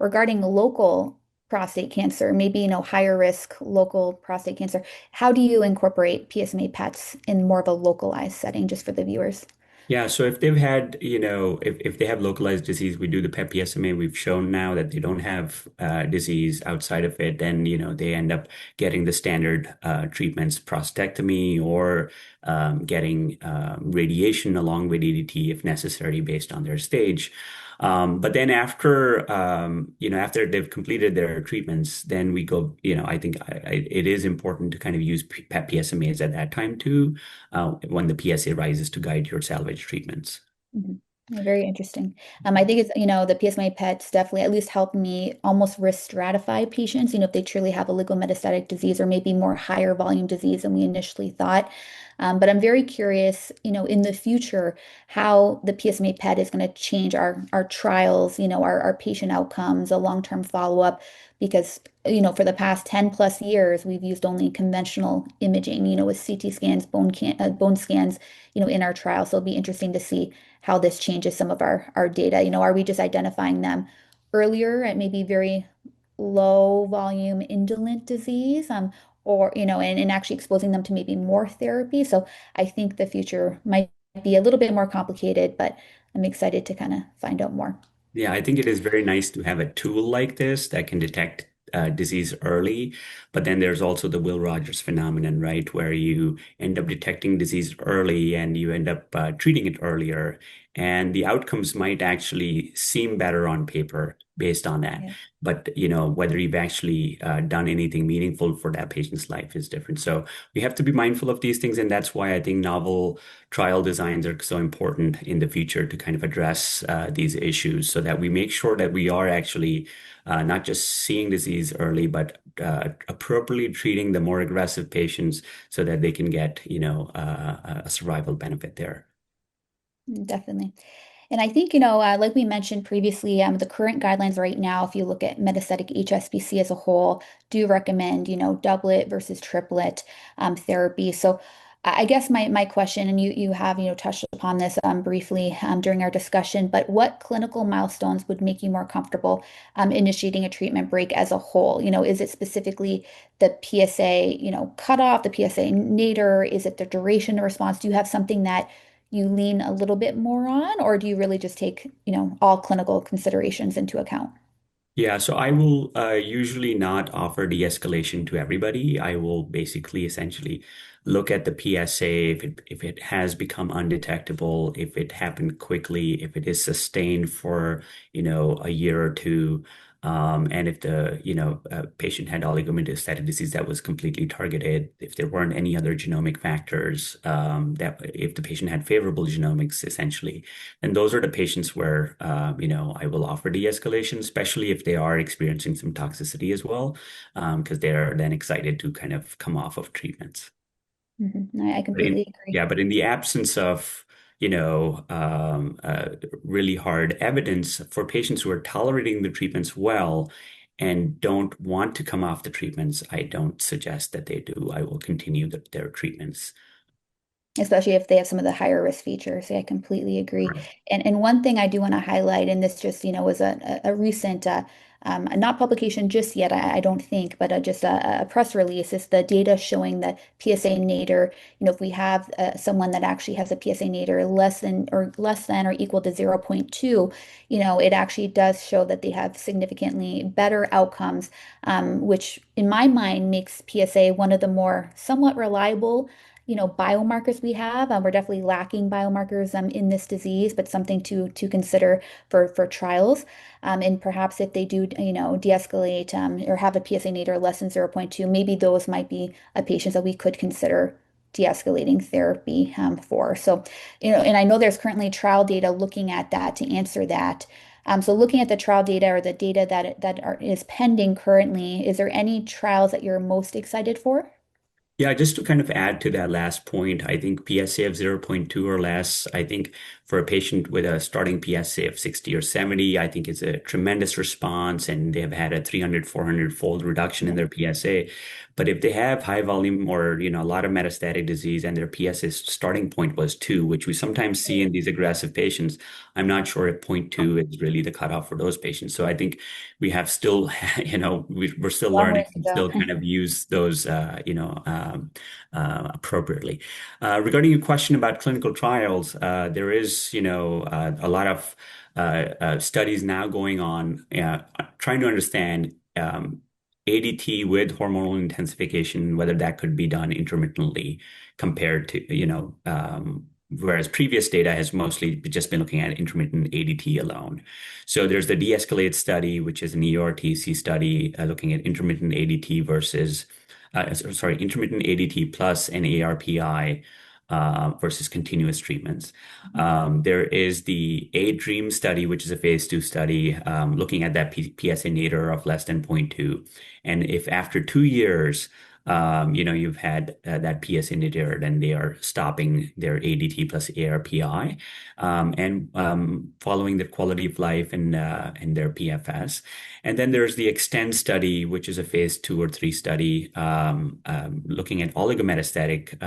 regarding local prostate cancer, maybe, higher risk local prostate cancer, how do you incorporate PSMA PETs in more of a localized setting, just for the viewers? Yeah, so if they've had, if they have localized disease, we do the PET PSMA. We've shown now that they don't have disease outside of it, then, they end up getting the standard treatments, prostatectomy or getting radiation along with ADT if necessary based on their stage. But then after they've completed their treatments, then we go, I think it is important to kind of use PET PSMAs at that time too when the PSA rises to guide your salvage treatments. Mhm. Yeah, very interesting. I think it's, the PSMA PETs definitely at least help me almost risk stratify patients, if they truly have a metastatic disease or maybe more higher volume disease than we initially thought. But I'm very curious, in the future, how the PSMA PET is going to change our trials, our patient outcomes, a long-term follow-up, because, for the past 10 plus years, we've used only conventional imaging, with CT scans, bone scans, in our trial. So it'll be interesting to see how this changes some of our data. Are we just identifying them earlier at maybe very low volume indolent disease, or, and actually exposing them to maybe more therapy? So I think the future might be a little bit more complicated, but I'm excited to kind of find out more. Yeah, I think it is very nice to have a tool like this that can detect disease early. But then there's also the Will Rogers phenomenon, right? Where you end up detecting disease early and you end up treating it earlier. And the outcomes might actually seem better on paper based on that. Yeah. But, whether you've actually done anything meaningful for that patient's life is different. So we have to be mindful of these things. And that's why I think novel trial designs are so important in the future to kind of address these issues so that we make sure that we are actually not just seeing disease early, but appropriately treating the more aggressive patients so that they can get, a survival benefit there. Definitely. And I think, like we mentioned previously, the current guidelines right now, if you look at metastatic HSBC as a whole, do recommend, doublet versus triplet therapy. So I guess my question, and you have, touched upon this briefly during our discussion, but what clinical milestones would make you more comfortable initiating a treatment break as a whole? Is it specifically the PSA, cutoff, the PSA nadir? Is it the duration of response? Do you have something that you lean a little bit more on, or do you really just take, all clinical considerations into account? Yeah, so I will usually not offer de-escalation to everybody. I will basically essentially look at the PSA if it has become undetectable, if it happened quickly, if it is sustained for, a year or two, and if the, patient had oligometastatic disease that was completely targeted, if there weren't any other genomic factors, that if the patient had favorable genomics, essentially. And those are the patients where, I will offer de-escalation, especially if they are experiencing some toxicity as well, because they're then excited to kind of come off of treatments. I But in, completely agree. yeah, but in the absence of, really hard evidence for patients who are tolerating the treatments well and don't want to come off the treatments, I don't suggest that they do. I will continue their treatments. Especially if they have some of the higher risk features. Yeah, I completely agree. And one thing I do want to highlight, and this just, was a recent, not publication just yet, I don't think, but just a press release, is the data showing that PSA nadir, if we have someone that actually has a PSA nadir less than or equal to zero point 0.2, it actually does show that they have significantly better outcomes, which in my mind makes PSA one of the more somewhat reliable biomarkers we have. We're definitely lacking biomarkers in this disease, but something to consider for trials. And perhaps if they do, de-escalate or have a PSA nadir less than zero point 0.2, maybe those might be patients that we could consider de-escalating therapy for. So, and I know there's currently trial data looking at that to answer that. So looking at the trial data or the data is pending currently, is there any trials that you're most excited for? Yeah, just to kind of add to that last point, I think PSA of zero point 0.2 or less, I think for a patient with a starting PSA of 60 or 70, I think it's a tremendous response, and they have had a 300, 400 fold reduction in their PSA. But if they have high volume or, a lot of metastatic disease and their PSA starting point was 2, which we sometimes see in these aggressive patients, I'm not sure if point 0.2 is really the cutoff for those patients. So I think we have still, we're still Long learning ways to and go. still kind of use those, appropriately. Regarding your question about clinical trials, there is, a lot of studies now going on trying to understand ADT with hormonal intensification, whether that could be done intermittently compared to, whereas previous data has mostly just been looking at intermittent ADT alone. So there's the de-escalate study, which is an EORTC study looking at intermittent ADT versus intermittent ADT plus an ARPI versus continuous treatments. There is the ADREAM study, which is a phase 2 study looking at that PSA nadir of less than zero point 0.2. And if after 2 years, you've had that PSA nadir, then they are stopping their ADT plus ARPI and following their quality of life and their PFS. And then there's the EXTEND study, which is a phase 2 or 3 study looking at metastatic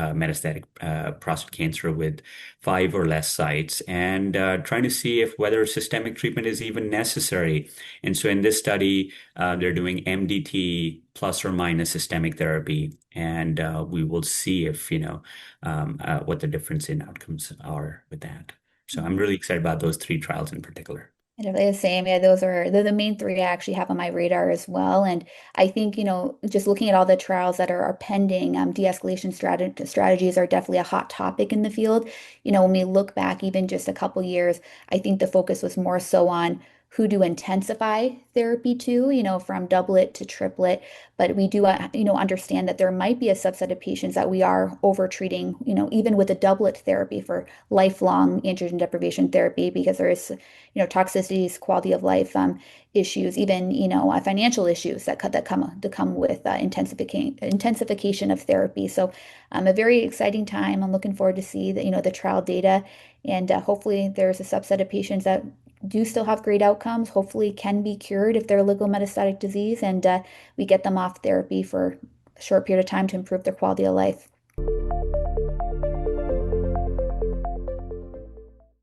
prostate cancer with 5 or less sites and trying to see if whether systemic treatment is even necessary. And so in this study, they're doing MDT plus or minus systemic therapy, and we will see if, what the difference in outcomes are with that. So I'm really excited about those 3 trials in particular. Definitely the same. Yeah, they're the main three I actually have on my radar as well. And I think, just looking at all the trials that are pending, de-escalation strategies are definitely a hot topic in the field. When we look back even just a couple years, I think the focus was more so on who to intensify therapy to, from doublet to triplet. But we do, understand that there might be a subset of patients that we are over treating, even with a doublet therapy for lifelong androgen deprivation therapy, because there is toxicities, quality of life issues, even financial issues that come with intensification of therapy. So a very exciting time. I'm looking forward to see the trial data, and hopefully there's a subset of patients that do still have great outcomes. Hopefully can be cured if they're oligometastatic disease, and we get them off therapy for a short period of time to improve their quality of life.